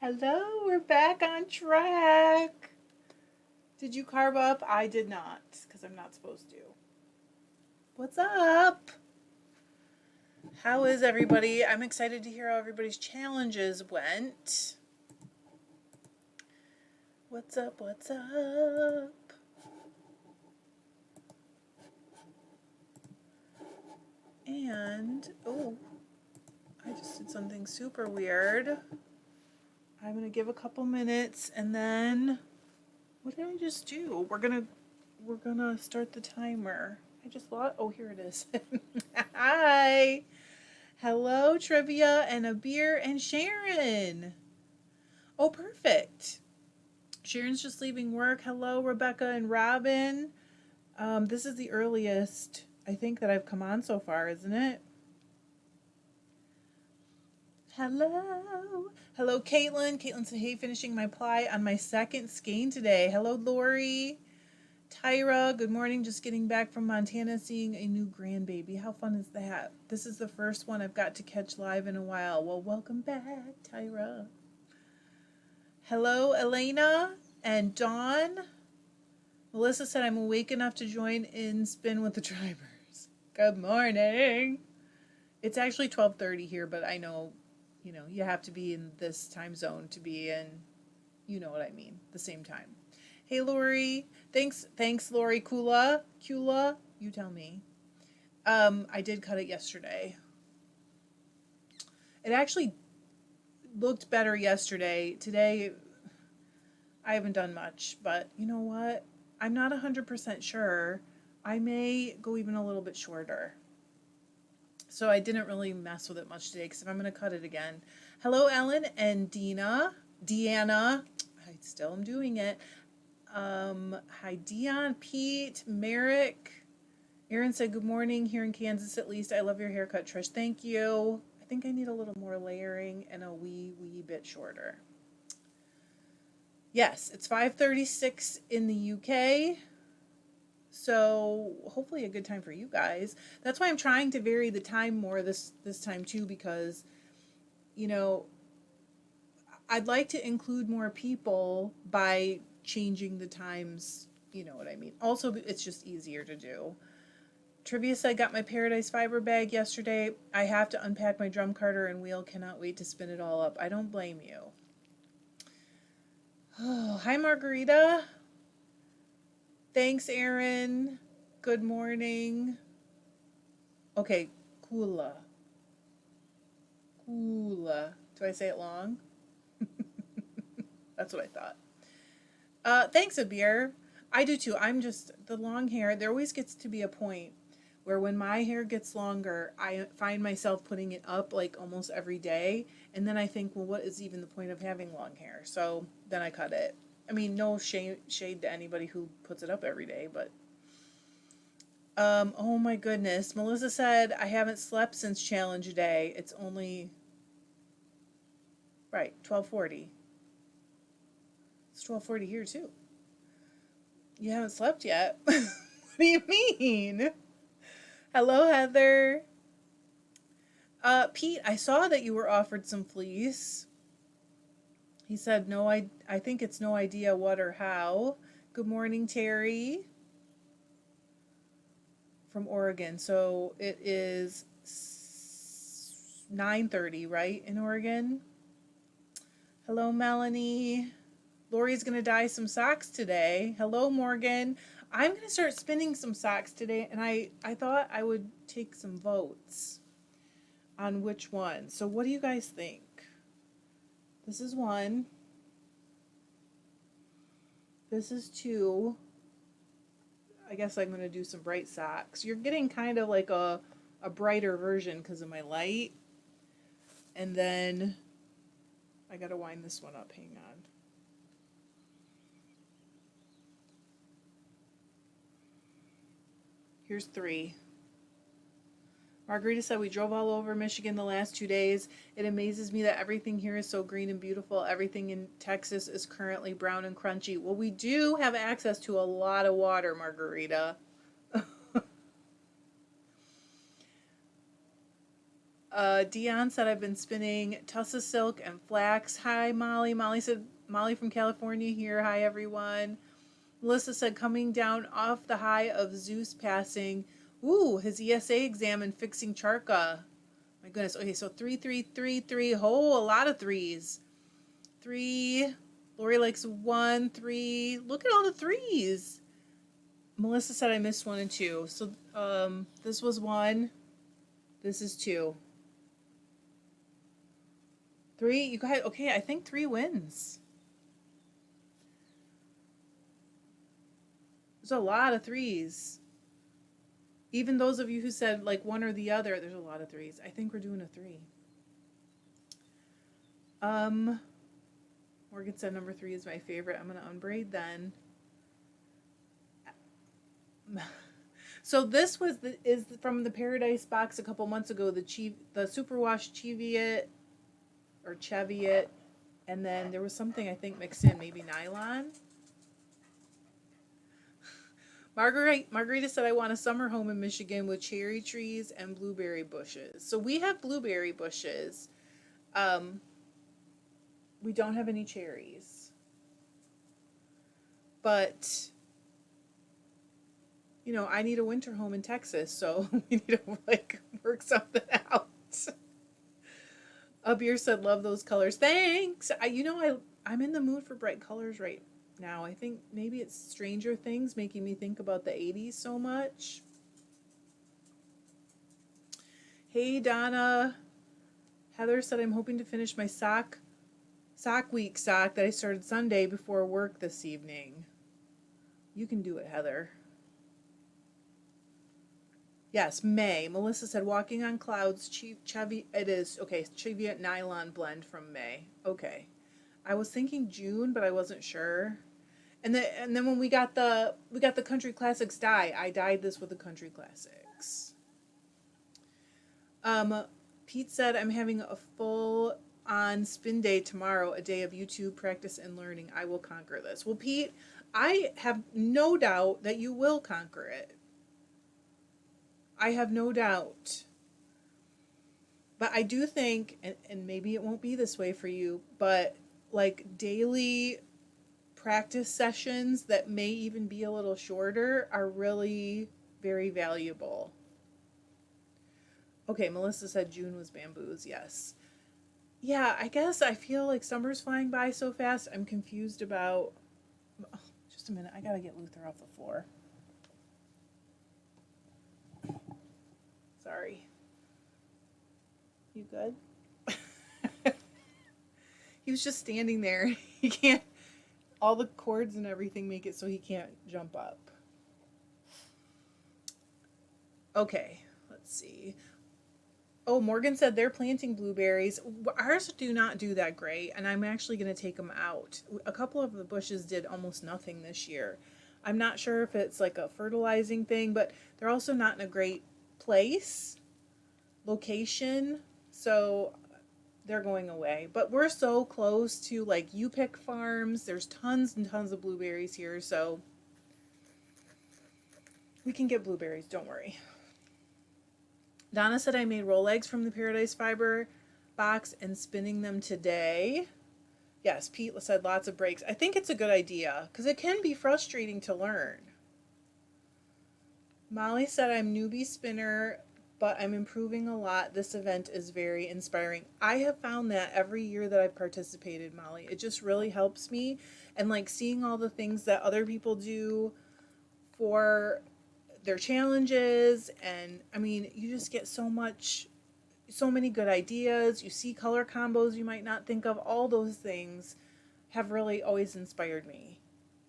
Hello, we're back on track. Did you carb up? I did not, because I'm not supposed to. What's up? How is everybody? I'm excited to hear how everybody's challenges went. What's up? What's up? And, oh, I just did something super weird. I'm going to give a couple minutes and then, what did I just do? We're gonna start the timer. I just thought, oh, here it is. Hi. Hello, Trivia and a beer and Sharon. Oh, perfect. Sharon's just leaving work. Hello, Rebecca and Robin. This is the earliest, I think, that I've come on so far, isn't it? Hello. Hello, Caitlin. Caitlin said, hey, finishing my ply on my second skein today. Hello, Lori. Tyra, good morning. Just getting back from Montana, seeing a new grandbaby. How fun is that? This is the first one I've got to catch live in a while. Well, welcome back, Tyra. Hello, Elena and Dawn. Melissa said, I'm awake enough to join in Spin with the Drivers. Good morning. It's actually 12:30 here, but I know, you have to be in this time zone to be in, you know what I mean, the same time. Hey, Lori. Thanks, Lori. Kula, you tell me. I did cut it yesterday. It actually looked better yesterday. Today, I haven't done much, but you know what? I'm not 100% sure. I may go even a little bit shorter. So I didn't really mess with it much today, because if I'm going to cut it again. Hello, Ellen and Deanna. I still am doing it. Hi, Dion, Pete, Merrick. Aaron said, good morning here in Kansas, at least. I love your haircut, Trish. Thank you. I think I need a little more layering and a wee bit shorter. Yes, it's 5:36 in the UK. So hopefully a good time for you guys. That's why I'm trying to vary the time more this time too, because, I'd like to include more people by changing the times, you know what I mean. Also, it's just easier to do. Trivia said, I got my Paradise Fiber bag yesterday. I have to unpack my drum carter and wheel. Cannot wait to spin it all up. I don't blame you. Oh, hi, Margarita. Thanks, Aaron. Good morning. Okay, Kula. Do I say it long? That's what I thought. Thanks, Abir. I do too. I'm just, the long hair, there always gets to be a point where when my hair gets longer, I find myself putting it up like almost every day. And then I think, well, what is even the point of having long hair? So then I cut it. I mean, no shade to anybody who puts it up every day, but oh my goodness. Melissa said, I haven't slept since challenge day. It's only, right, 12:40. It's 12:40 here too. You haven't slept yet? What do you mean? Hello, Heather. Pete, I saw that you were offered some fleece. He said, no, I think it's no idea what or how. Good morning, Terry. From Oregon. So it is 9:30, right, in Oregon? Hello, Melanie. Lori's going to dye some socks today. Hello, Morgan. I'm going to start spinning some socks today, and I thought I would take some votes on which one. So what do you guys think? This is 1. This is 2. I guess I'm going to do some bright socks. You're getting kind of like a brighter version because of my light. And then I got to wind this one up. Hang on. Here's 3. Margarita said, we drove all over Michigan the last 2 days. It amazes me that everything here is so green and beautiful. Everything in Texas is currently brown and crunchy. Well, we do have access to a lot of water, Margarita. Dion said I've been spinning Tussa silk and flax. Hi, Molly. Molly said, Molly from California here. Hi, everyone. Melissa said, coming down off the high of Zeus passing. Ooh, his ESA exam and fixing Charka. My goodness. Okay, so 3, 3, 3, 3. Oh, a lot of threes. 3. Lori likes 1, 3. Look at all the threes. Melissa said I missed 1 and 2. So this was 1. This is 2. 3, you guys, okay, I think 3 wins. There's a lot of threes. Even those of you who said like 1 or the other, there's a lot of threes. I think we're doing a 3. Morgan said number 3 is my favorite. I'm going to unbraid then. So this is from the Paradise box a couple months ago, the Superwash Cheviot or Cheviot, and then there was something I think mixed in, maybe nylon. Margarita said I want a summer home in Michigan with cherry trees and blueberry bushes. So we have blueberry bushes. We don't have any cherries. But you know, I need a winter home in Texas, so we need to like work something out. Abir said, love those colors. Thanks. I'm in the mood for bright colors right now. I think maybe it's Stranger Things making me think about the 80s so much. Hey, Donna. Heather said, I'm hoping to finish my sock week sock that I started Sunday before work this evening. You can do it, Heather. Yes, May. Melissa said, walking on clouds, it is, okay, Cheviot nylon blend from May. Okay. I was thinking June, but I wasn't sure. And then when we got the Country Classics dye, I dyed this with the Country Classics. Pete said, I'm having a full on spin day tomorrow, a day of YouTube practice and learning. I will conquer this. Well, Pete, I have no doubt that you will conquer it. I have no doubt. But I do think, and maybe it won't be this way for you, but like daily practice sessions that may even be a little shorter are really very valuable. Okay, Melissa said June was bamboos, yes. Yeah, I guess I feel like summer's flying by so fast. I'm confused about... Oh, just a minute, I gotta get Luther off the floor. Sorry. You good? He was just standing there. He can't... All the cords and everything make it so he can't jump up. Okay, let's see. Oh, Morgan said they're planting blueberries. Ours do not do that great, and I'm actually going to take them out. A couple of the bushes did almost nothing this year. I'm not sure if it's like a fertilizing thing, but they're also not in a great location, so they're going away. But we're so close to like U-Pick farms. There's tons and tons of blueberries here, so we can get blueberries, don't worry. Donna said I made roll eggs from the Paradise Fiber box and spinning them today. Yes, Pete said lots of breaks. I think it's a good idea because it can be frustrating to learn. Molly said I'm newbie spinner, but I'm improving a lot. This event is very inspiring. I have found that every year that I've participated, Molly, it just really helps me. And like seeing all the things that other people do for their challenges, and I mean, you just get so many good ideas. You see color combos you might not think of. All those things have really always inspired me.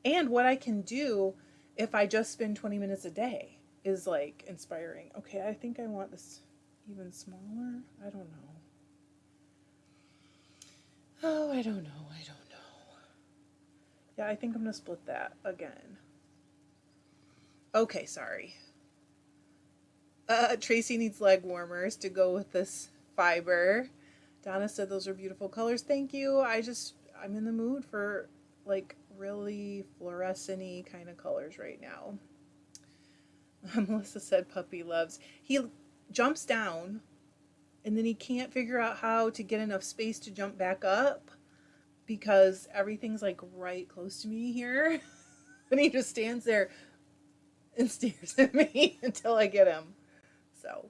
And what I can do if I just spend 20 minutes a day is like inspiring. Okay, I think I want this even smaller. I don't know. Oh, I don't know. Yeah, I think I'm gonna split that again. Okay, sorry. Tracy needs leg warmers to go with this fiber. Donna said those are beautiful colors. Thank you. I'm in the mood for like really fluorescent-y kind of colors right now. Melissa said puppy loves. He jumps down And then he can't figure out how to get enough space to jump back up because everything's like right close to me here. And he just stands there and stares at me until I get him. So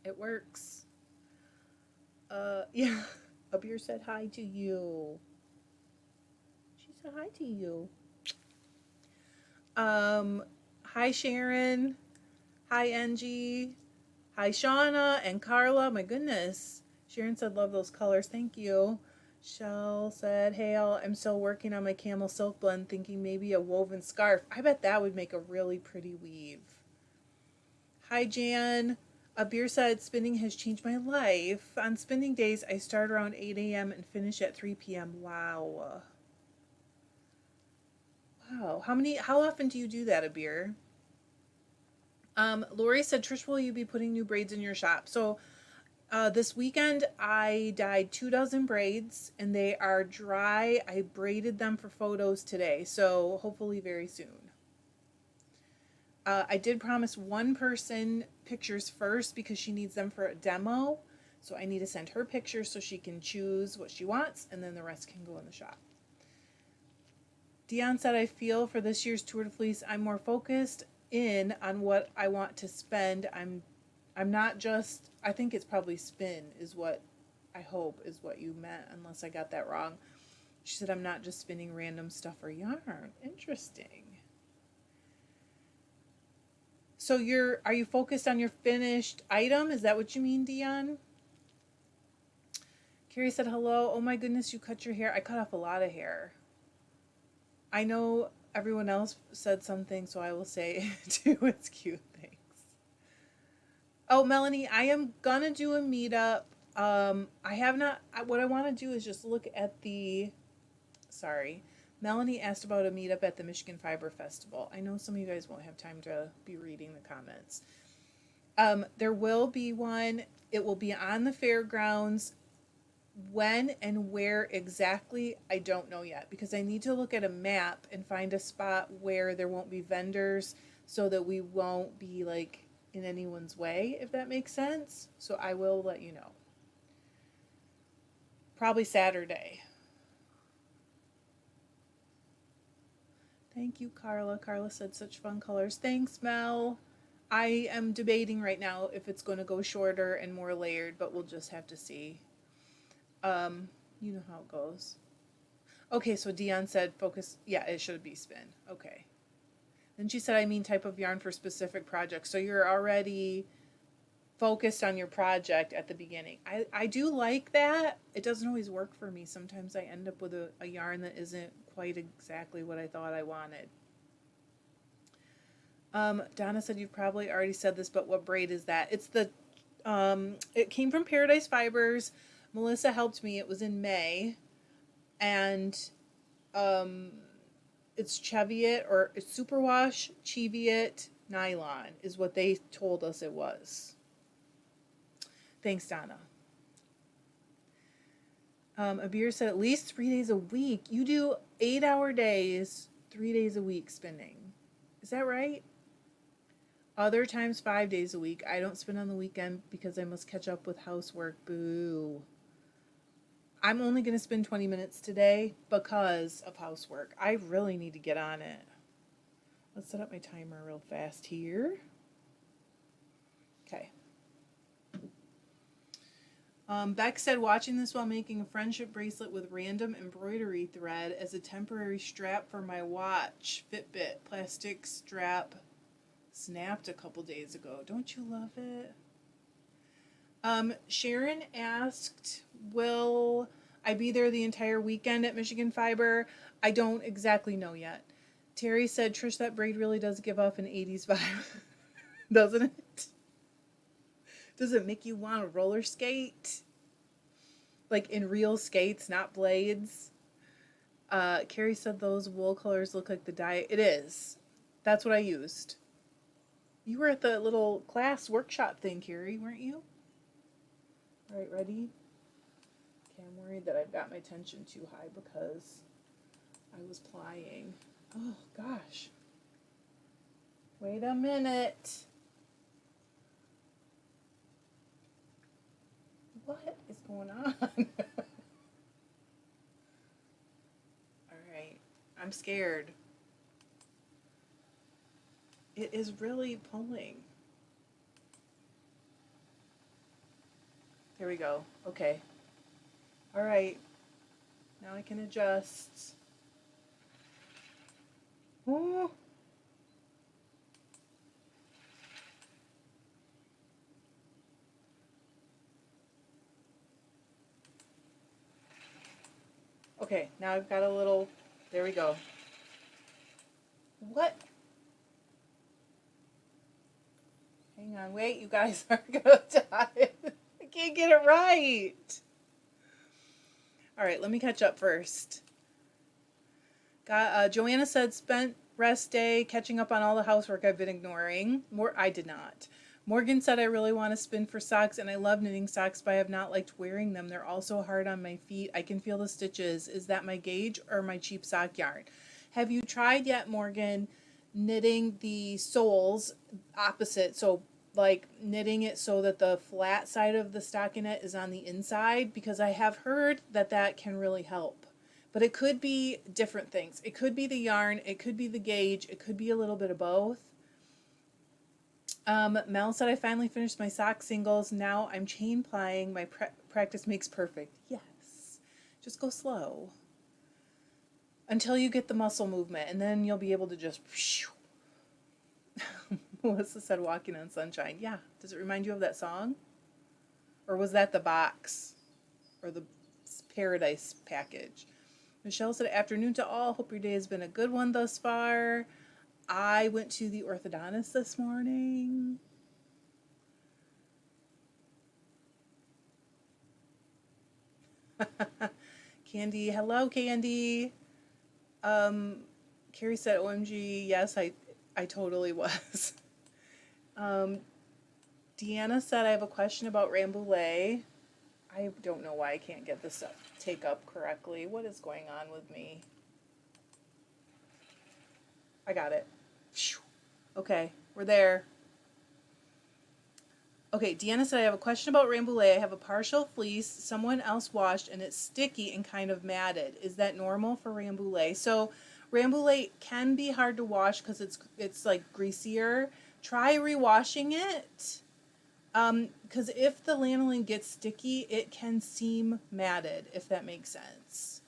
it works. Yeah. Abir said hi to you. She said hi to you. Hi Sharon. Hi Angie. Hi Shauna and Carla. My goodness. Sharon said love those colors. Thank you. Shell said, Hail, I'm still working on my camel silk blend, thinking maybe a woven scarf. I bet that would make a really pretty weave. Hi Jan. Abir said spinning has changed my life. On spinning days, I start around 8 a.m. and finish at 3 p.m. Wow. Wow. How often do you do that, Abir? Lori said, Trish, will you be putting new braids in your shop? So this weekend I dyed 24 braids and they are dry. I braided them for photos today, so hopefully very soon. I did promise one person pictures first because she needs them for a demo. So I need to send her pictures so she can choose what she wants and then the rest can go in the shop. Dion said, I feel for this year's Tour de Fleece, I'm more focused in on what I want to spend. I'm not just, I think it's probably spin is what I hope is what you meant, unless I got that wrong. She said, I'm not just spinning random stuff or yarn. Interesting. So are you focused on your finished item? Is that what you mean, Dion? Carrie said, hello. Oh my goodness, you cut your hair. I cut off a lot of hair. I know everyone else said something, so I will say it too. It's cute. Thanks. Oh, Melanie, I am gonna do a meetup. I have not. What I want to do is just look at the. Sorry, Melanie asked about a meetup at the Michigan Fiber Festival. I know some of you guys won't have time to be reading the comments. There will be one. It will be on the fairgrounds. When and where exactly, I don't know yet because I need to look at a map and find a spot where there won't be vendors so that we won't be like in anyone's way, if that makes sense. So I will let you know. Probably Saturday. Thank you, Carla. Carla said such fun colors. Thanks, Mel. I am debating right now if it's going to go shorter and more layered, but we'll just have to see. You know how it goes. Okay, so Dion said focus. Yeah, it should be spin. Okay. Then she said, I mean type of yarn for specific projects. So you're already focused on your project at the beginning. I do like that. It doesn't always work for me. Sometimes I end up with a yarn that isn't quite exactly what I thought I wanted. Donna said, you've probably already said this, but what braid is that? It's the, it came from Paradise Fibers. Melissa helped me. It was in May. And it's Cheviot or it's Superwash Cheviot nylon is what they told us it was. Thanks, Donna. Abir said at least 3 days a week. You do 8-hour days, 3 days a week spinning. Is that right? Other times 5 days a week. I don't spin on the weekend because I must catch up with housework. Boo. I'm only going to spend 20 minutes today because of housework. I really need to get on it. Let's set up my timer real fast here. Okay. Beck said, watching this while making a friendship bracelet with random embroidery thread as a temporary strap for my watch. Fitbit. Plastic strap snapped a couple days ago. Don't you love it? Sharon asked, will I be there the entire weekend at Michigan Fiber? I don't exactly know yet. Terry said, Trish, that braid really does give off an 80s vibe. Doesn't it? Does it make you want to roller skate? Like in real skates, not blades? Carrie said those wool colors look like the dye. It is. That's what I used. You were at the little class workshop thing, Carrie, weren't you? All right, ready? Okay, I'm worried that I've got my tension too high because I was plying. Oh, gosh. Wait a minute. What is going on? All right. I'm scared. It is really pulling. There we go. Okay. All right. Now I can adjust. Oh. Okay, now I've got a little, there we go. What? Hang on, wait, you guys are gonna die. I can't get it right. All right, let me catch up first. Joanna said spent rest day catching up on all the housework I've been ignoring. I did not. Morgan said I really want to spin for socks and I love knitting socks, but I have not liked wearing them. They're all so hard on my feet. I can feel the stitches. Is that my gauge or my cheap sock yarn? Have you tried yet, Morgan, knitting the soles opposite? So like knitting it so that the flat side of the stockinette is on the inside, because I have heard that that can really help. But it could be different things. It could be the yarn, it could be the gauge, it could be a little bit of both. Mel said I finally finished my sock singles. Now I'm chain plying. My practice makes perfect. Yes. Just go slow until you get the muscle movement, and then you'll be able to just... Melissa said walking on sunshine. Yeah. Does it remind you of that song? Or was that the box? Or the Paradise package? Michelle said, afternoon to all. Hope your day has been a good one thus far. I went to the orthodontist this morning. Candy, hello, Candy. Carrie said, OMG, yes, I totally was. Deanna said, I have a question about Rambouillet. I don't know why I can't get this up, take up correctly. What is going on with me? I got it. Okay, we're there. Okay, Deanna said, I have a question about Rambouillet. I have a partial fleece someone else washed, and it's sticky and kind of matted. Is that normal for Rambouillet? So Rambouillet can be hard to wash because it's like greasier. Try rewashing it. Because if the lanolin gets sticky, it can seem matted, if that makes sense.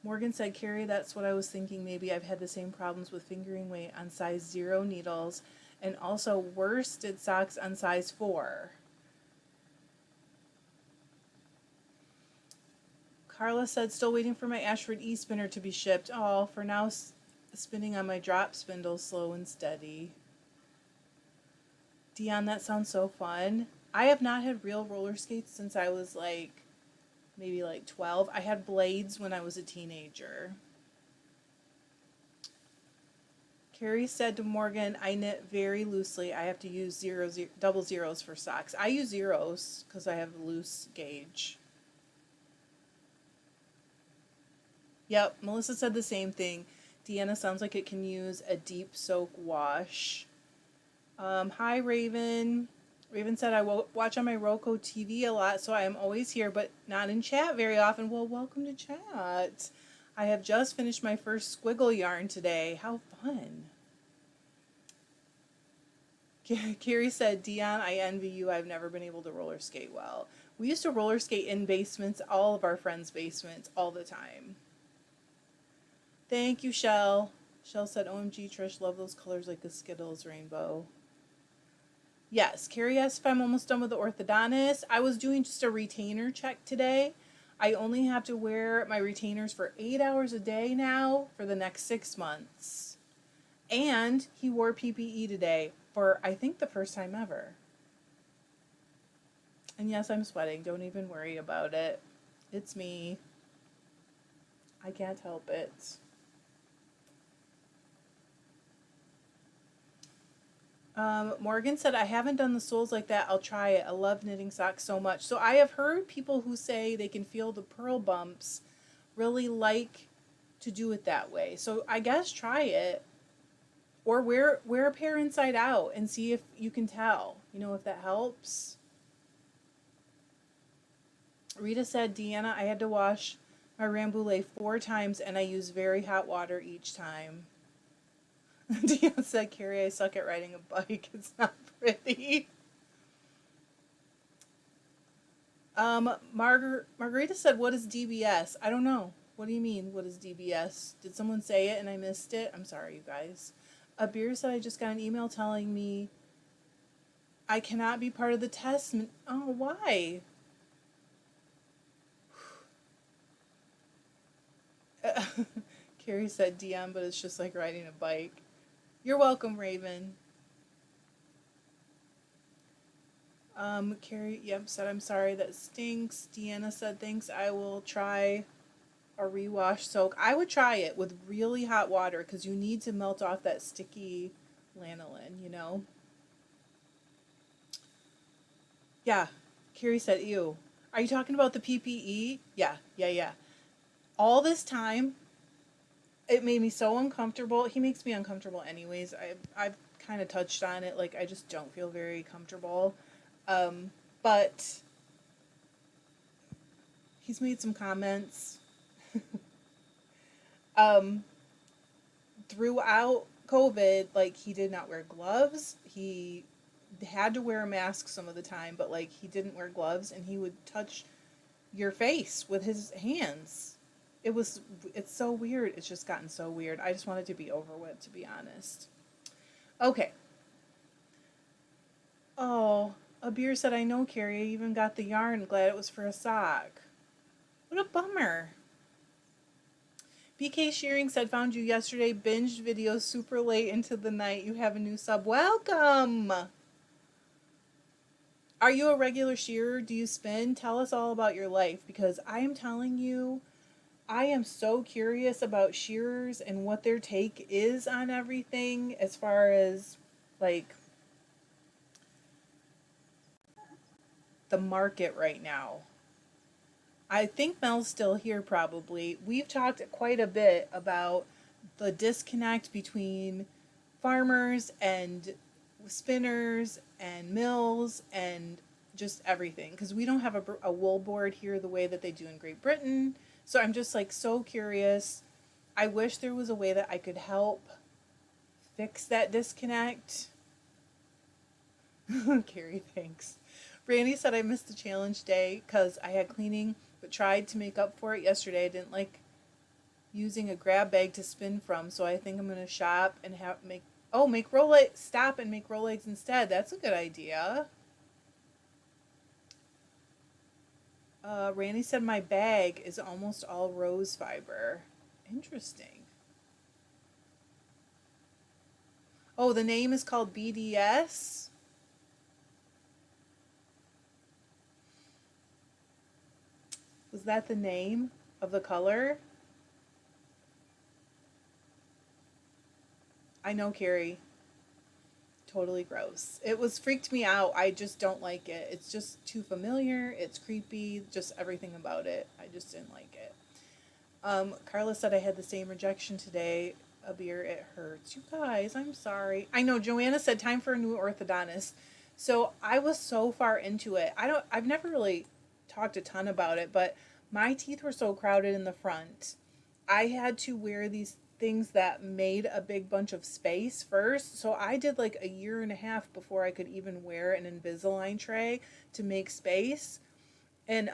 Morgan said, Carrie, that's what I was thinking. Maybe I've had the same problems with fingering weight on size 0 needles, and also worsted socks on size 4. Carla said, still waiting for my Ashford e-spinner to be shipped. Oh, for now, spinning on my drop spindle, slow and steady. Dion, that sounds so fun. I have not had real roller skates since I was maybe 12. I had blades when I was a teenager. Carrie said to Morgan, I knit very loosely. I have to use double zeros for socks. I use zeros because I have a loose gauge. Yep, Melissa said the same thing. Deanna sounds like it can use a deep soak wash. Hi, Raven. Raven said, I watch on my Roku TV a lot, so I am always here, but not in chat very often. Well, welcome to chat. I have just finished my first squiggle yarn today. How fun. Carrie said, Dion, I envy you. I've never been able to roller skate well. We used to roller skate in basements, all of our friends' basements, all the time. Thank you, Shell. Shell said, OMG, Trish, love those colors like the Skittles rainbow. Yes, Carrie asked if I'm almost done with the orthodontist. I was doing just a retainer check today. I only have to wear my retainers for 8 hours a day now for the next 6 months. And he wore PPE today for, I think, the first time ever. And yes, I'm sweating. Don't even worry about it. It's me. I can't help it. Morgan said, I haven't done the soles like that. I'll try it. I love knitting socks so much. So I have heard people who say they can feel the purl bumps really like to do it that way. So I guess try it. Or wear a pair inside out and see if you can tell. You know, if that helps. Rita said, Deanna, I had to wash my Rambouillet 4 times and I use very hot water each time. Deanna said, Carrie, I suck at riding a bike. It's not pretty. Margarita said, what is DBS? I don't know. What do you mean, what is DBS? Did someone say it and I missed it? I'm sorry, you guys. Beer said, I just got an email telling me I cannot be part of the test. Oh, why? Carrie said DM, but it's just like riding a bike. You're welcome, Raven. Carrie, said, I'm sorry, that stinks. Deanna said, thanks, I will try a rewash soak. I would try it with really hot water because you need to melt off that sticky lanolin, you know? Yeah, Carrie said, ew. Are you talking about the PPE? Yeah. All this time, it made me so uncomfortable. He makes me uncomfortable anyways. I've kind of touched on it. Like, I just don't feel very comfortable. But he's made some comments throughout COVID. Like, he did not wear gloves. He had to wear a mask some of the time, but like he didn't wear gloves and he would touch your face with his hands. It's so weird. It's just gotten so weird. I just wanted to be over with, to be honest. Okay. Oh, a beer said, I know, Carrie. I even got the yarn. Glad it was for a sock. What a bummer. BK Shearing said, found you yesterday. Binged videos super late into the night. You have a new sub. Welcome. Are you a regular shearer? Do you spin? Tell us all about your life, because I am telling you, I am so curious about shearers and what their take is on everything as far as like the market right now. I think Mel's still here probably. We've talked quite a bit about the disconnect between farmers and spinners and mills and just everything, because we don't have a wool board here the way that they do in Great Britain. So I'm just like so curious. I wish there was a way that I could help fix that disconnect. Carrie, thanks. Brandy said, I missed the challenge day because I had cleaning, but tried to make up for it yesterday. I didn't like using a grab bag to spin from, so I think I'm going to shop and make roll legs, stop and make roll legs instead. That's a good idea. Randy said, my bag is almost all rose fiber. Interesting. Oh, the name is called BDS? Was that the name of the color? I know, Carrie. Totally gross. It freaked me out. I just don't like it. It's just too familiar. It's creepy. Just everything about it. I just didn't like it. Carla said, I had the same rejection today. A beer, it hurts. You guys, I'm sorry. I know. Joanna said, time for a new orthodontist. So I was so far into it. I've never really talked a ton about it, but my teeth were so crowded in the front. I had to wear these things that made a big bunch of space first. So I did like a year and a half before I could even wear an Invisalign tray to make space. And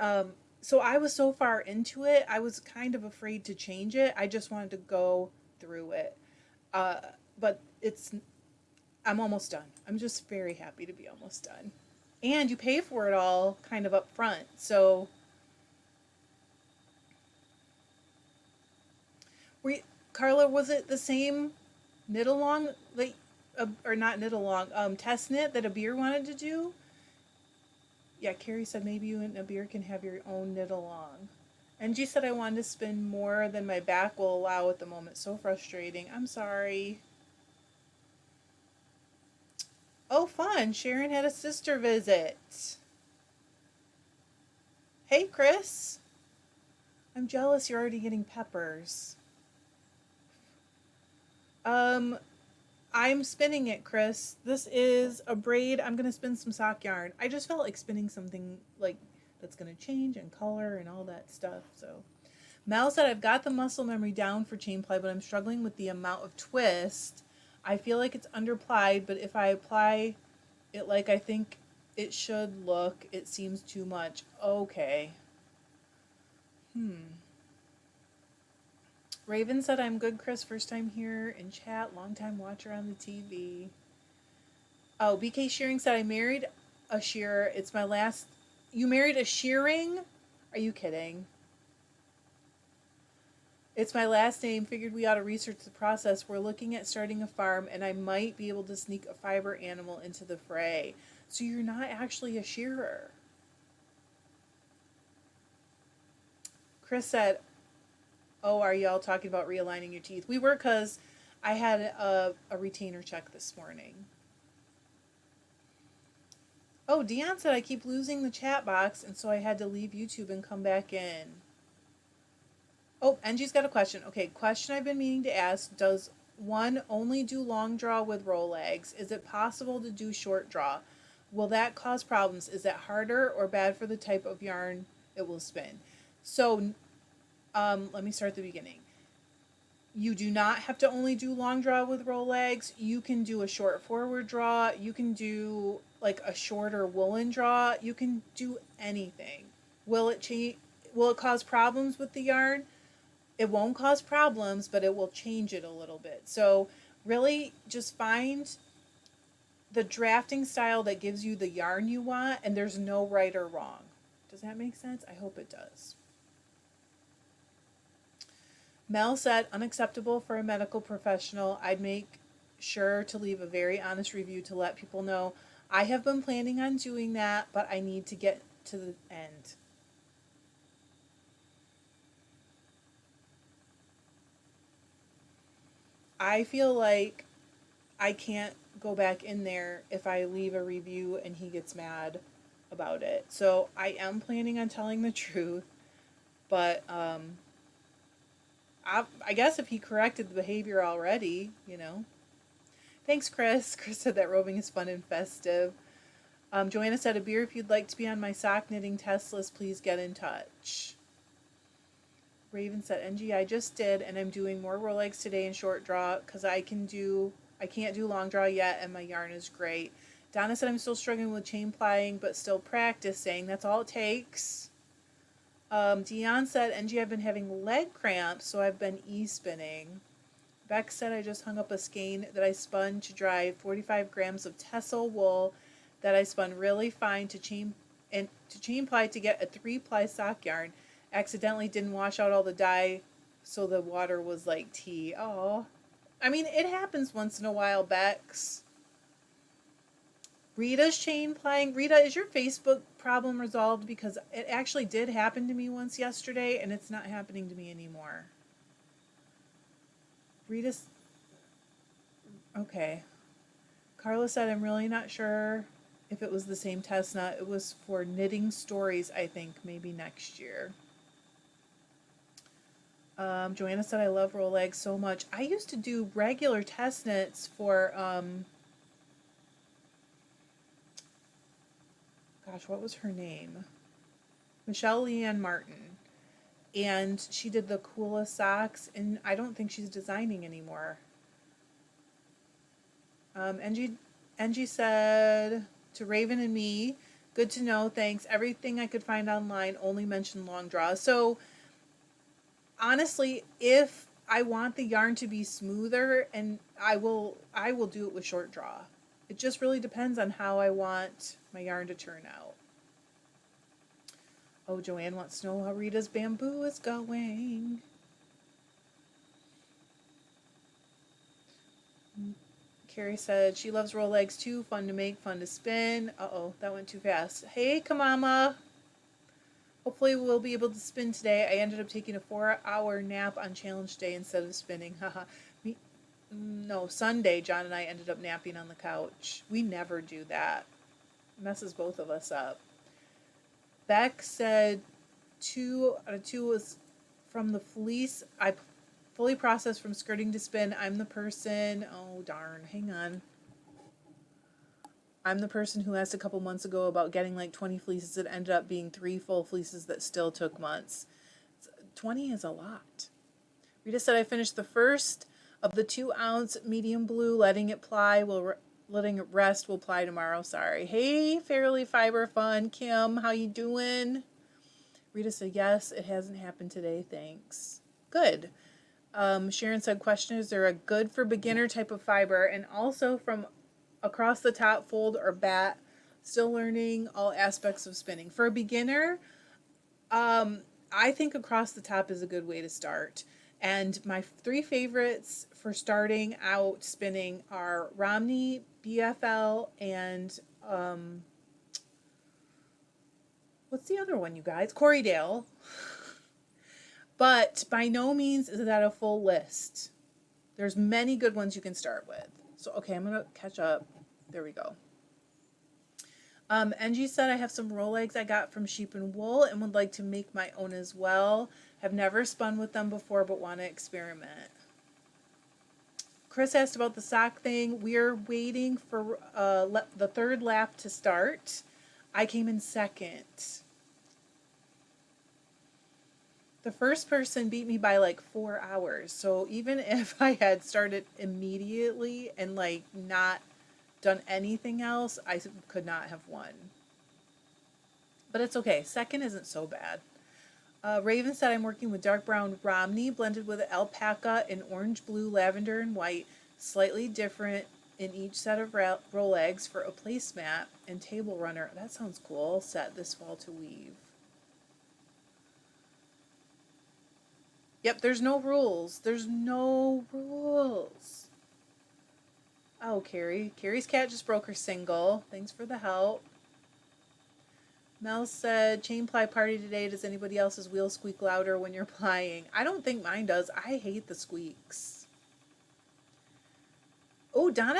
so I was so far into it, I was kind of afraid to change it. I just wanted to go through it. But I'm almost done. I'm just very happy to be almost done. And you pay for it all kind of up front. So Carla, was it the same knit along, like, or not knit along, test knit that Abir wanted to do? Yeah, Carrie said maybe you and Abir can have your own knit along. And she said I wanted to spin more than my back will allow at the moment. So frustrating. I'm sorry. Oh, fun. Sharon had a sister visit. Hey, Chris. I'm jealous you're already getting peppers. I'm spinning it, Chris. This is a braid. I'm going to spin some sock yarn. I just felt like spinning something like that's going to change and color and all that stuff. So Mel said, I've got the muscle memory down for chain ply, but I'm struggling with the amount of twist. I feel like it's underplied, but if I apply it like I think it should look, it seems too much. Okay. Raven said, I'm good, Chris. First time here in chat, long time watcher on the TV. Oh, BK Shearing said, I married a shearer. It's my last. You married a shearing? Are you kidding? It's my last name. Figured we ought to research the process. We're looking at starting a farm, and I might be able to sneak a fiber animal into the fray. So you're not actually a shearer. Chris said, oh, are y'all talking about realigning your teeth? We were, because I had a retainer check this morning. Oh, Dion said I keep losing the chat box, and so I had to leave YouTube and come back in. Oh, Angie's got a question. Okay, question I've been meaning to ask. Does one only do long draw with roll legs? Is it possible to do short draw? Will that cause problems? Is that harder or bad for the type of yarn it will spin? So, let me start at the beginning. You do not have to only do long draw with roll legs. You can do a short forward draw. You can do like a shorter woolen draw. You can do anything. Will it change? Will it cause problems with the yarn? It won't cause problems, but it will change it a little bit. So really just find the drafting style that gives you the yarn you want, and there's no right or wrong. Does that make sense? I hope it does. Mel said, unacceptable for a medical professional. I'd make sure to leave a very honest review to let people know I have been planning on doing that, but I need to get to the end. I feel like I can't go back in there if I leave a review and he gets mad about it. So I am planning on telling the truth, but I guess if he corrected the behavior already, you know. Thanks, Chris. Chris said that roving is fun and festive. Joanna said, a beer if you'd like to be on my sock knitting test list, please get in touch. Raven said, NG, I just did, and I'm doing more roll legs today in short draw because I can't do long draw yet, and my yarn is great. Donna said, I'm still struggling with chain plying, but still practicing. That's all it takes. Dion said, NG, I've been having leg cramps, so I've been e-spinning. Beck said, I just hung up a skein that I spun to dry 45 grams of Tessel wool that I spun really fine to chain ply to get a 3-ply sock yarn. Accidentally didn't wash out all the dye, so the water was like tea. Oh, I mean, it happens once in a while, Bex. Rita's chain plying. Rita, is your Facebook problem resolved? Because it actually did happen to me once yesterday, and it's not happening to me anymore. Rita's... Okay. Carla said, I'm really not sure if it was the same test nut. It was for knitting stories, I think, maybe next year. Joanna said, I love roll legs so much. I used to do regular test knits for, gosh, what was her name? Michelle Leanne Martin. And she did the coolest socks, and I don't think she's designing anymore. Angie said, to Raven and me, good to know, thanks. Everything I could find online only mentioned long draws. So, honestly, if I want the yarn to be smoother, and I will do it with short draw. It just really depends on how I want my yarn to turn out. Oh, Joanne wants to know how Rita's bamboo is going. Carrie said she loves roll legs too. Fun to make, fun to spin. Uh-oh, that went too fast. Hey, Kamama. Hopefully we'll be able to spin today. I ended up taking a 4-hour nap on challenge day instead of spinning. Haha. No, Sunday, John and I ended up napping on the couch. We never do that. It messes both of us up. Beck said 2 out of 2 was from the fleece. I fully processed from skirting to spin. I'm the person. Oh, darn. Hang on. I'm the person who asked a couple months ago about getting like 20 fleeces. It ended up being 3 full fleeces that still took months. 20 is a lot. Rita said I finished the first of the 2-ounce medium blue, letting it rest will ply tomorrow. Sorry. Hey, Fairly Fiber Fun. Kim, how you doing? Rita said, yes, it hasn't happened today. Thanks. Good. Sharon said, question, is there a good for beginner type of fiber and also from across the top fold or bat? Still learning all aspects of spinning. For a beginner, I think across the top is a good way to start. And my 3 favorites for starting out spinning are Romney, BFL, and what's the other one, you guys? Corriedale. But by no means is that a full list. There's many good ones you can start with. So, okay, I'm going to catch up. There we go. Angie said, I have some roll eggs I got from Sheep and Wool and would like to make my own as well. Have never spun with them before, but want to experiment. Chris asked about the sock thing. We're waiting for the 3rd lap to start. I came in 2nd. The first person beat me by like 4 hours. So even if I had started immediately and like not done anything else, I could not have won. But it's okay. 2nd isn't so bad. Raven said I'm working with dark brown Romney blended with alpaca in orange, blue, lavender, and white. Slightly different in each set of roll eggs for a placemat and table runner. That sounds cool. Set this fall to weave. Yep, there's no rules. There's no rules. Oh, Carrie. Carrie's cat just broke her single. Thanks for the help. Mel said, chain ply party today. Does anybody else's wheel squeak louder when you're plying? I don't think mine does. I hate the squeaks. Oh, Dion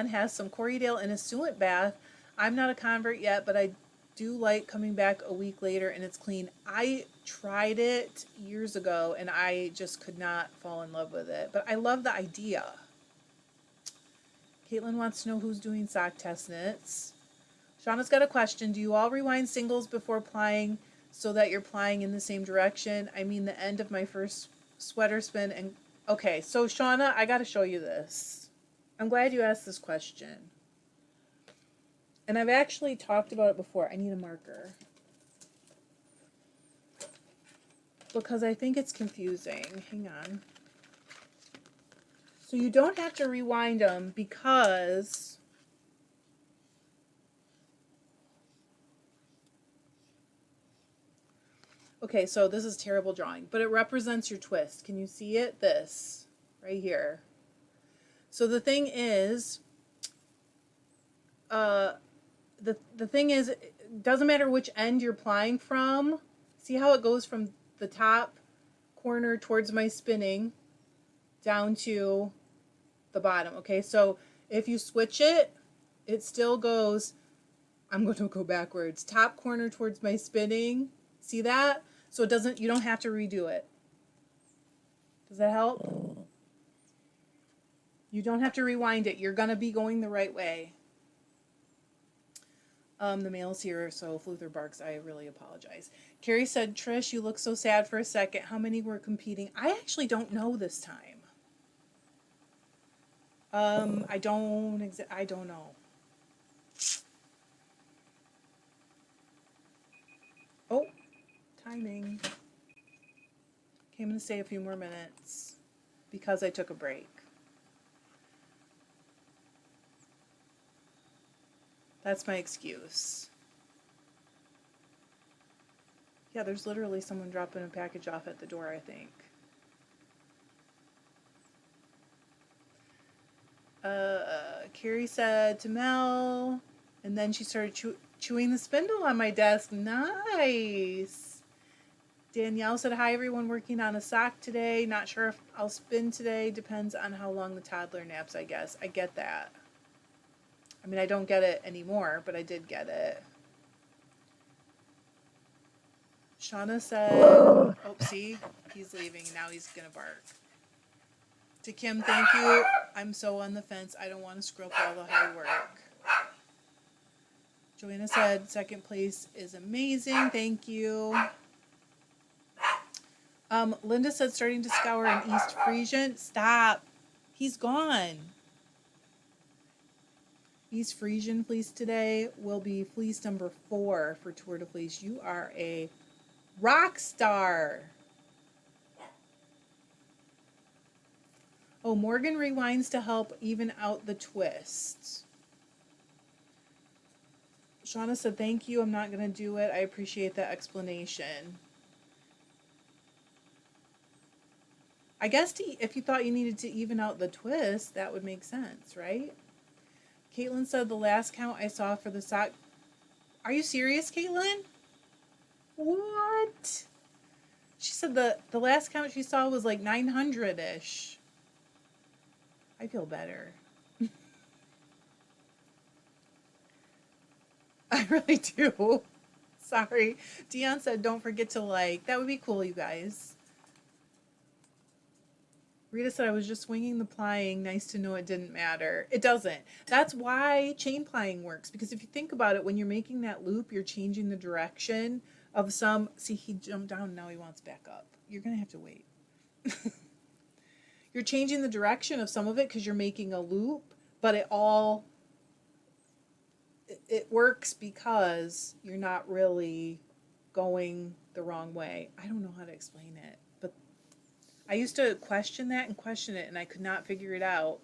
has some Corriedale in a suet bath. I'm not a convert yet, but I do like coming back a week later and it's clean. I tried it years ago and I just could not fall in love with it, but I love the idea. Caitlin wants to know who's doing sock test knits. Shauna's got a question. Do you all rewind singles before plying so that you're plying in the same direction? I mean, the end of my first sweater spin and okay, so Shauna, I got to show you this. I'm glad you asked this question. And I've actually talked about it before. I need a marker. Because I think it's confusing. Hang on. So you don't have to rewind them because okay, so this is terrible drawing, but it represents your twist. Can you see it? This right here. So the thing is, the thing is, it doesn't matter which end you're plying from. See how it goes from the top corner towards my spinning down to the bottom. Okay, so if you switch it, it still goes, I'm going to go backwards, top corner towards my spinning. See that? So it doesn't, you don't have to redo it. Does that help? You don't have to rewind it. You're going to be going the right way. The mail's here, so if Luther barks, I really apologize. Carrie said, Trish, you look so sad for a second. How many were competing? I actually don't know this time. I don't know. Oh, timing. Okay, I'm going to stay a few more minutes because I took a break. That's my excuse. Yeah, there's literally someone dropping a package off at the door, I think. Carrie said to Mel, and then she started chewing the spindle on my desk. Nice. Danielle said, hi everyone, working on a sock today. Not sure if I'll spin today. Depends on how long the toddler naps, I guess. I get that. I mean, I don't get it anymore, but I did get it. Shauna said, oh, see, he's leaving. Now he's going to bark. To Kim, thank you. I'm so on the fence. I don't want to screw up all the hard work. Joanna said second place is amazing. Thank you. Linda said starting to scour in East Frisian. Stop. He's gone. East Frisian fleece today will be fleece number 4 for Tour de Fleece. You are a rock star. Oh, Morgan rewinds to help even out the twist. Shauna said, thank you. I'm not going to do it. I appreciate that explanation. I guess if you thought you needed to even out the twist, that would make sense, right? Caitlin said the last count I saw for the sock. Are you serious, Caitlin? What? She said the last count she saw was like 900-ish. I feel better. I really do. Sorry. Dion said don't forget to like. That would be cool, you guys. Rita said I was just swinging the plying. Nice to know it didn't matter. It doesn't. That's why chain plying works. Because if you think about it, when you're making that loop, you're changing the direction of some. See, he jumped down. Now he wants back up. You're going to have to wait. You're changing the direction of some of it because you're making a loop. But it works because you're not really going the wrong way. I don't know how to explain it. But I used to question that and question it, and I could not figure it out.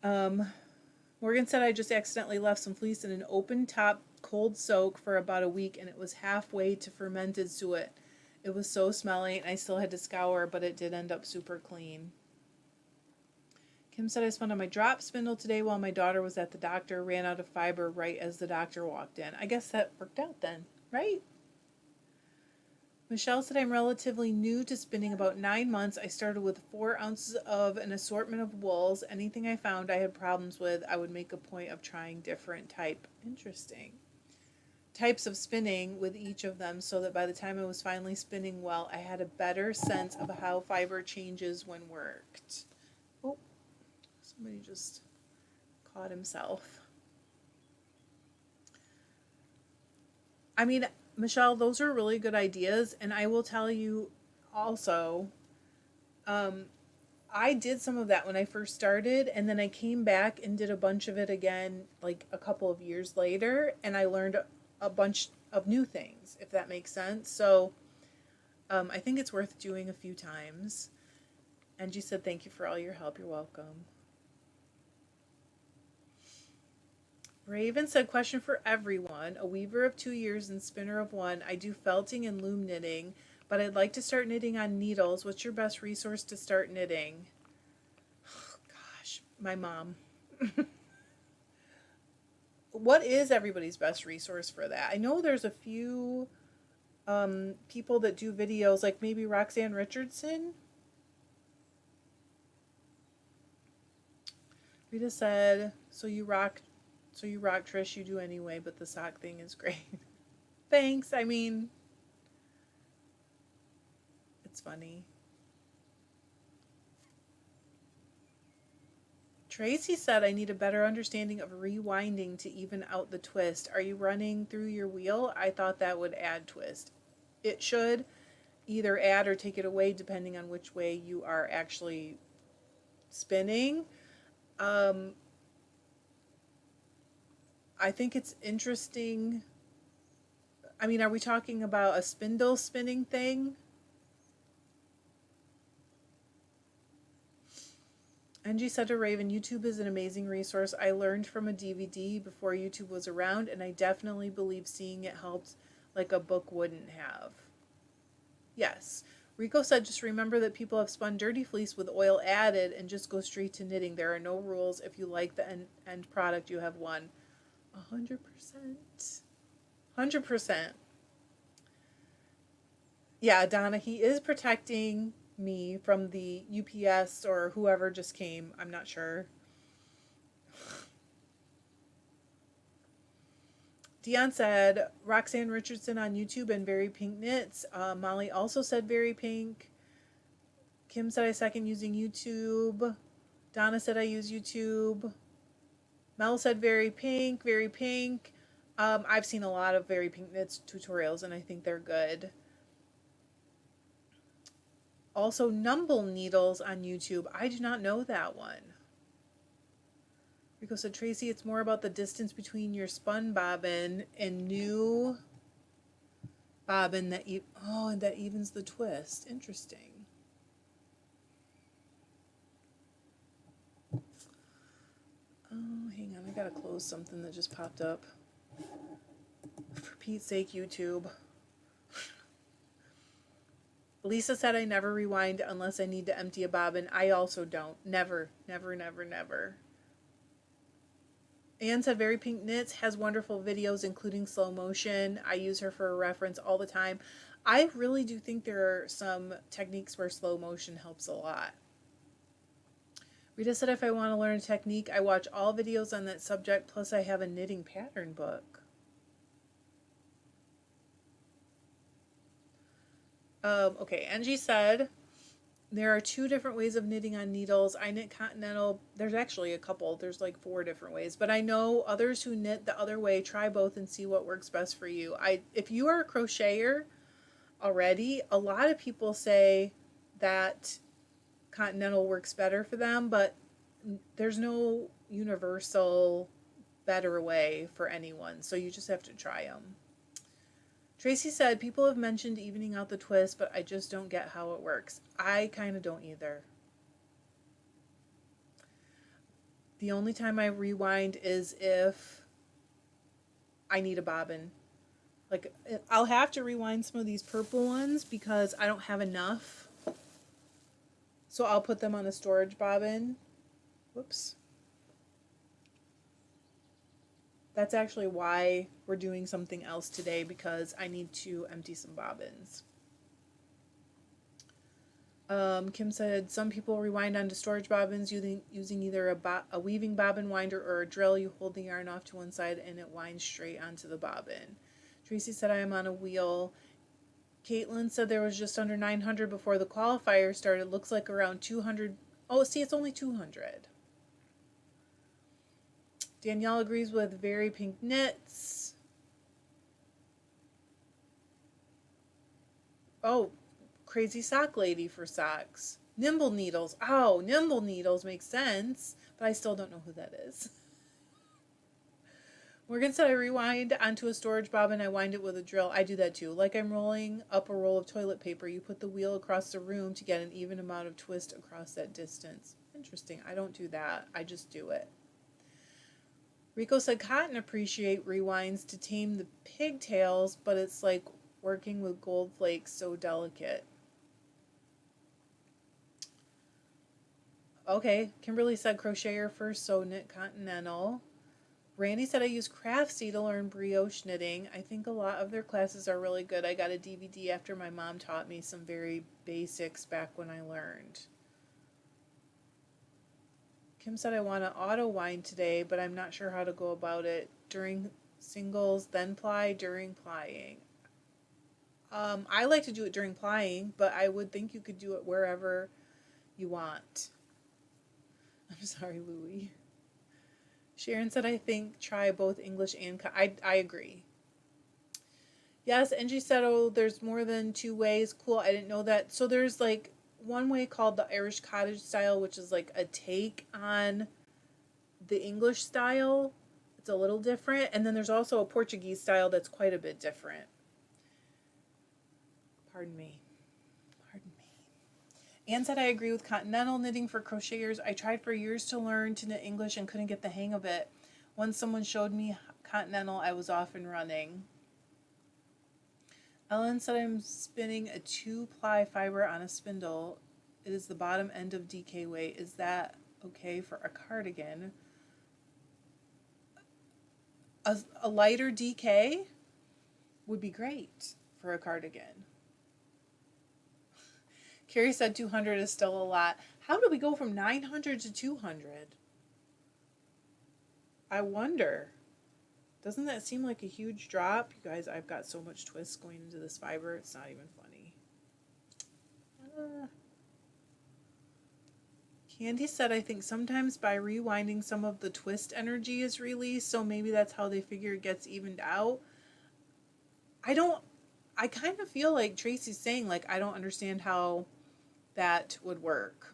Morgan said I just accidentally left some fleece in an open top cold soak for about a week, and it was halfway to fermented suet. It was so smelly, and I still had to scour, but it did end up super clean. Kim said I spun on my drop spindle today while my daughter was at the doctor, ran out of fiber right as the doctor walked in. I guess that worked out then, right? Michelle said I'm relatively new to spinning, about 9 months. I started with 4 ounces of an assortment of wools. Anything I found I had problems with, I would make a point of trying different types of spinning with each of them, so that by the time I was finally spinning well, I had a better sense of how fiber changes when worked. Oh, somebody just caught himself. I mean, Michelle, those are really good ideas, and I will tell you also, I did some of that when I first started, and then I came back and did a bunch of it again like a couple of years later, and I learned a bunch of new things, if that makes sense. So I think it's worth doing a few times. And you said thank you for all your help. You're welcome. Raven said, question for everyone. A weaver of 2 years and spinner of 1. I do felting and loom knitting, but I'd like to start knitting on needles. What's your best resource to start knitting? Oh, gosh, my mom. What is everybody's best resource for that? I know there's a few people that do videos, like maybe Roxanne Richardson. Rita said, so you rock, Trish. You do anyway, but the sock thing is great. Thanks. I mean, it's funny. Tracy said, I need a better understanding of rewinding to even out the twist. Are you running through your wheel? I thought that would add twist. It should either add or take it away depending on which way you are actually spinning. I think it's interesting. I mean, are we talking about a spindle spinning thing? Angie said to Raven, YouTube is an amazing resource. I learned from a DVD before YouTube was around, and I definitely believe seeing it helped like a book wouldn't have. Yes. Rico said, just remember that people have spun dirty fleece with oil added and just go straight to knitting. There are no rules. If you like the end product, you have won. 100%. 100%. Yeah, Donna, he is protecting me from the UPS or whoever just came. I'm not sure. Dion said, Roxanne Richardson on YouTube and Very Pink Knits. Molly also said Very Pink. Kim said I second using YouTube. Donna said I use YouTube. Mel said very pink, very pink. I've seen a lot of very pink knits tutorials and I think they're good. Also, Numble Needles on YouTube. I do not know that one. Rico said, Tracy, it's more about the distance between your spun bobbin and new bobbin that that evens the twist. Interesting. Oh, hang on. I gotta close something that just popped up. For Pete's sake, YouTube. Lisa said I never rewind unless I need to empty a bobbin. I also don't. Never, never, never, never. Anne said Very Pink Knits has wonderful videos, including slow motion. I use her for a reference all the time. I really do think there are some techniques where slow motion helps a lot. Rita said if I want to learn a technique, I watch all videos on that subject, plus I have a knitting pattern book. Okay, Angie said there are 2 different ways of knitting on needles. I knit continental. There's actually a couple. There's like 4 different ways. But I know others who knit the other way. Try both and see what works best for you. If you are a crocheter already, a lot of people say that continental works better for them, but there's no universal better way for anyone. So you just have to try them. Tracy said, people have mentioned evening out the twist, but I just don't get how it works. I kind of don't either. The only time I rewind is if I need a bobbin. Like, I'll have to rewind some of these purple ones because I don't have enough. So I'll put them on a storage bobbin. Whoops. That's actually why we're doing something else today, because I need to empty some bobbins. Kim said some people rewind onto storage bobbins using either a weaving bobbin winder or a drill. You hold the yarn off to one side and it winds straight onto the bobbin. Tracy said I am on a wheel. Caitlin said there was just under 900 before the qualifier started. Looks like around 200. Oh, see, it's only 200. Danielle agrees with Very Pink Knits. Oh, Crazy Sock Lady for socks. Nimble Needles. Oh, Nimble Needles makes sense, but I still don't know who that is. Morgan said I rewind onto a storage bobbin. I wind it with a drill. I do that too. Like I'm rolling up a roll of toilet paper. You put the wheel across the room to get an even amount of twist across that distance. Interesting. I don't do that. I just do it. Rico said Cotton appreciate rewinds to tame the pigtails, but it's like working with gold flakes, so delicate. Okay, Kimberly said crocheter first, so knit continental. Randy said I use Craftsy to learn brioche knitting. I think a lot of their classes are really good. I got a DVD after my mom taught me some very basics back when I learned. Kim said I want to auto wind today, but I'm not sure how to go about it. During singles, then ply, during plying. I like to do it during plying, but I would think you could do it wherever you want. I'm sorry, Louie. Sharon said I think try both English and I agree. Yes, Angie said, oh, there's more than 2 ways. Cool, I didn't know that. So there's like one way called the Irish cottage style, which is like a take on the English style. It's a little different. And then there's also a Portuguese style that's quite a bit different. Pardon me. Anne said I agree with continental knitting for crocheters. I tried for years to learn to knit English and couldn't get the hang of it. Once someone showed me continental, I was off and running. Ellen said I'm spinning a 2-ply fiber on a spindle. It is the bottom end of DK weight. Is that okay for a cardigan? A lighter DK would be great for a cardigan. Carrie said 200 is still a lot. How do we go from 900 to 200? I wonder. Doesn't that seem like a huge drop? You guys, I've got so much twist going into this fiber. It's not even funny. Candy said, I think sometimes by rewinding some of the twist energy is released, so maybe that's how they figure it gets evened out. I kind of feel like Tracy's saying, like, I don't understand how that would work.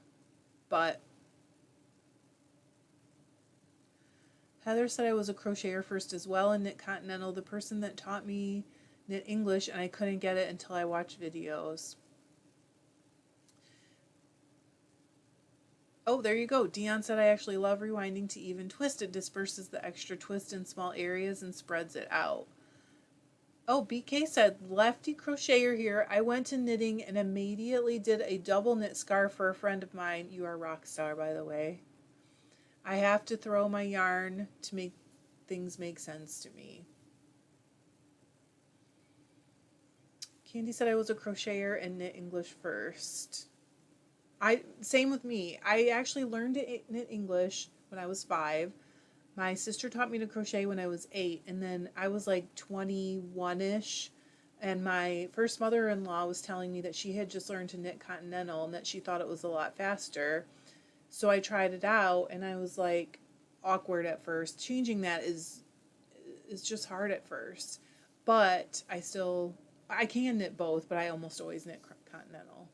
But Heather said I was a crocheter first as well and knit Continental. The person that taught me knit English, and I couldn't get it until I watched videos. Oh, there you go. Dion said I actually love rewinding to even twist. It disperses the extra twist in small areas and spreads it out. Oh, BK said, lefty crocheter here. I went to knitting and immediately did a double knit scarf for a friend of mine. You are a rock star, by the way. I have to throw my yarn to make things make sense to me. Candy said I was a crocheter and knit English first. Same with me. I actually learned to knit English when I was 5. My sister taught me to crochet when I was 8, and then I was like 21-ish, and my first mother-in-law was telling me that she had just learned to knit Continental and that she thought it was a lot faster. So I tried it out, and I was like awkward at first. Changing that is just hard at first, but I can knit both, but I almost always knit Continental.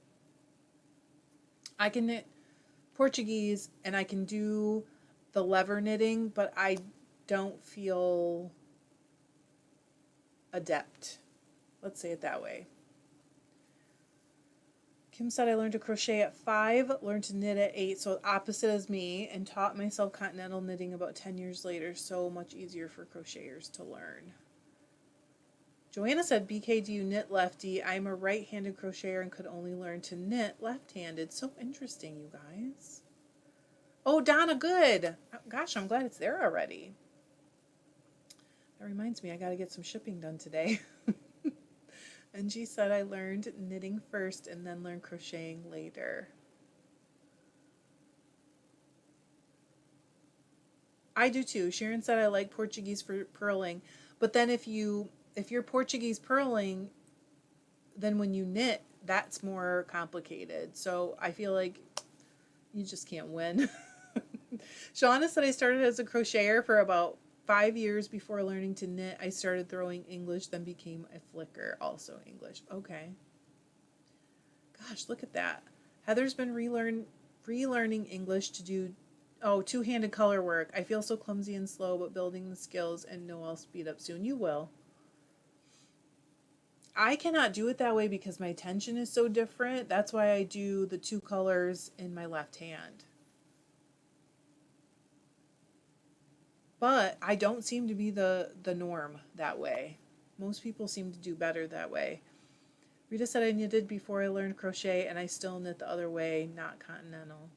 I can knit Portuguese and I can do the lever knitting, but I don't feel adept. Let's say it that way. Kim said I learned to crochet at 5, learned to knit at 8, so opposite as me, and taught myself Continental knitting about 10 years later. So much easier for crocheters to learn. Joanna said, BK, do you knit lefty? I'm a right-handed crocheter and could only learn to knit left-handed. So interesting, you guys. Oh, Donna, good. Gosh, I'm glad it's there already. That reminds me, I got to get some shipping done today. And she said I learned knitting first and then learned crocheting later. I do too. Sharon said I like Portuguese for purling. But then if you're Portuguese purling, then when you knit, that's more complicated. So I feel like you just can't win. Shauna said I started as a crocheter for about 5 years before learning to knit. I started throwing English, then became a flicker, also English. Okay. Gosh, look at that. Heather's been relearning English to do two-handed color work. I feel so clumsy and slow, but building the skills and know I'll speed up soon. You will. I cannot do it that way because my tension is so different. That's why I do the 2 colors in my left hand. But I don't seem to be the norm that way. Most people seem to do better that way. Rita said I knitted before I learned crochet and I still knit the other way, not Continental.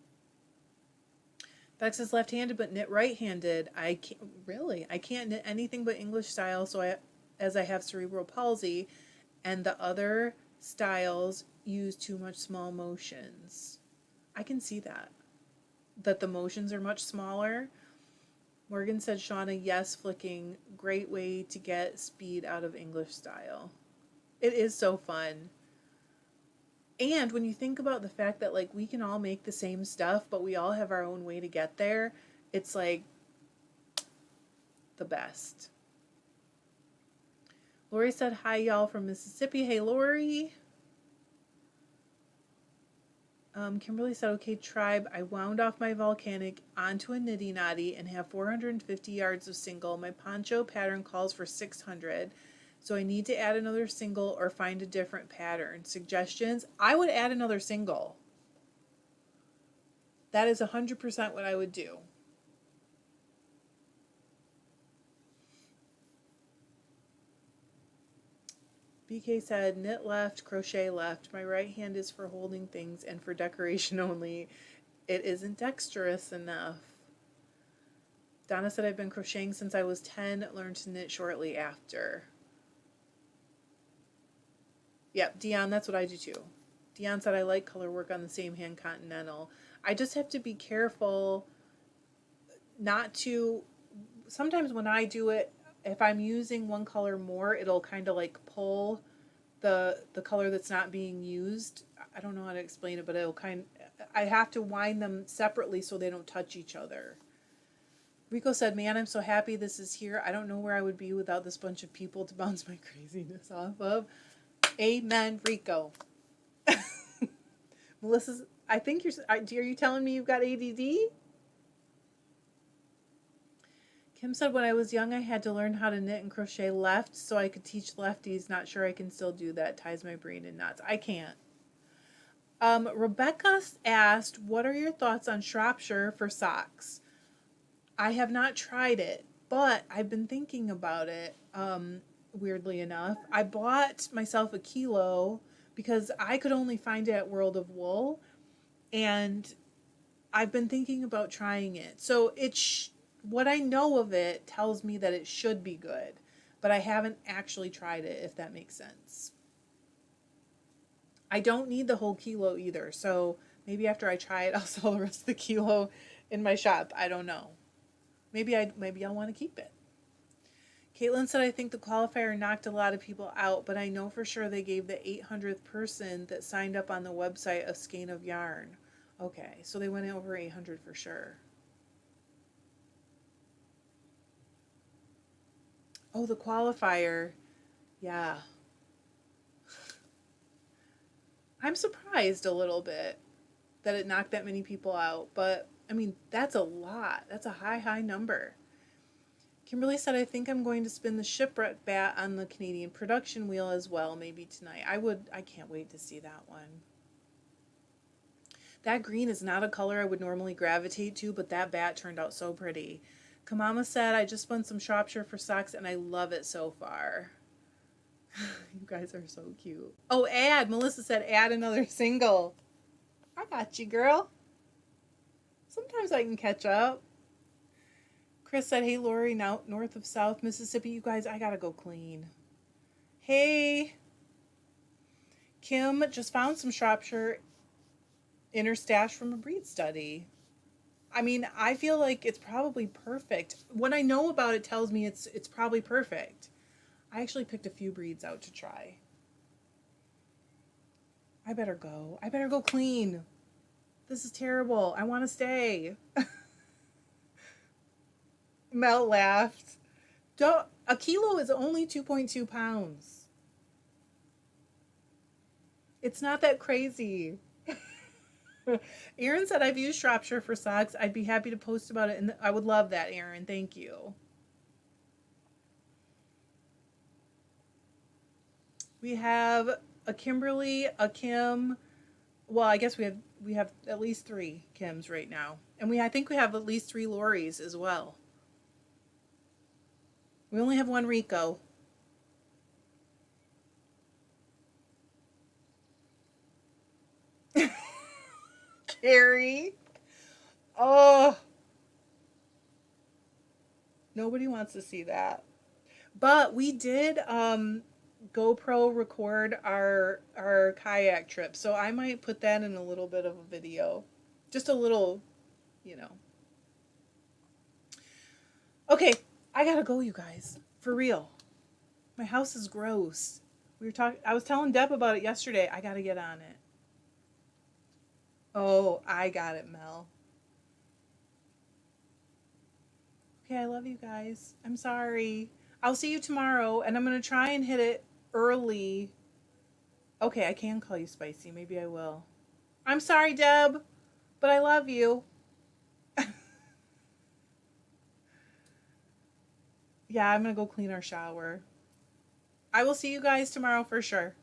Bex is left-handed but knit right-handed. I can't knit anything but English style, as I have cerebral palsy, and the other styles use too much small motions. I can see that the motions are much smaller. Morgan said, Shauna, yes, flicking, great way to get speed out of English style. It is so fun. And when you think about the fact that like we can all make the same stuff, but we all have our own way to get there, it's like the best. Lori said, hi y'all from Mississippi. Hey Lori. Kimberly said, okay, tribe, I wound off my volcanic onto a nitty knotty and have 450 yards of single. My poncho pattern calls for 600, so I need to add another single or find a different pattern. Suggestions? I would add another single. That is 100% what I would do. BK said, knit left, crochet left. My right hand is for holding things and for decoration only. It isn't dexterous enough. Donna said, I've been crocheting since I was 10, learned to knit shortly after. Yep, Dion, that's what I do too. Dion said, I like color work on the same hand, Continental. I just have to be careful not to, sometimes when I do it, if I'm using one color more, it'll kind of like pull the color that's not being used. I don't know how to explain it, but I have to wind them separately so they don't touch each other. Rico said, man, I'm so happy this is here. I don't know where I would be without this bunch of people to bounce my craziness off of. Amen, Rico. Melissa's, I think are you telling me you've got ADD? Kim said, when I was young, I had to learn how to knit and crochet left so I could teach lefties. Not sure I can still do that. Ties my brain in knots. I can't. Rebecca asked, what are your thoughts on Shropshire for socks? I have not tried it, but I've been thinking about it, weirdly enough. I bought myself a kilo because I could only find it at World of Wool, and I've been thinking about trying it. So what I know of it tells me that it should be good, but I haven't actually tried it, if that makes sense. I don't need the whole kilo either, so maybe after I try it, I'll sell the rest of the kilo in my shop. I don't know. Maybe I'll want to keep it. Caitlin said, I think the qualifier knocked a lot of people out, but I know for sure they gave the 800th person that signed up on the website a skein of yarn. Okay, so they went over 800 for sure. Oh, the qualifier. Yeah. I'm surprised a little bit that it knocked that many people out, but I mean, that's a lot. That's a high number. Kimberly said, I think I'm going to spin the shipwreck bat on the Canadian production wheel as well, maybe tonight. I can't wait to see that one. That green is not a color I would normally gravitate to, but that bat turned out so pretty. Kamama said, I just spun some Shropshire for socks and I love it so far. You guys are so cute. Oh, Melissa said, add another single. I got you, girl. Sometimes I can catch up. Chris said, hey, Lori, now north of South Mississippi. You guys, I gotta go clean. Hey. Kim just found some Shropshire in her stash from a breed study. I mean, I feel like it's probably perfect. What I know about it tells me it's probably perfect. I actually picked a few breeds out to try. I better go. I better go clean. This is terrible. I want to stay. Mel laughed. A kilo is only 2.2 pounds. It's not that crazy. Aaron said, I've used Shropshire for socks. I'd be happy to post about it. And I would love that, Aaron. Thank you. We have a Kimberly, a Kim. Well, I guess we have at least 3 Kims right now. And I think we have at least 3 Loris as well. We only have 1 Rico. Carrie. Oh. Nobody wants to see that. But we did GoPro record our kayak trip. So I might put that in a little bit of a video. Just a little, Okay, I gotta go, you guys. For real. My house is gross. I was telling Deb about it yesterday. I gotta get on it. Oh, I got it, Mel. Okay, I love you guys. I'm sorry. I'll see you tomorrow, and I'm going to try and hit it early. Okay, I can call you Spicy. Maybe I will. I'm sorry, Deb, but I love you. Yeah, I'm going to go clean our shower. I will see you guys tomorrow for sure.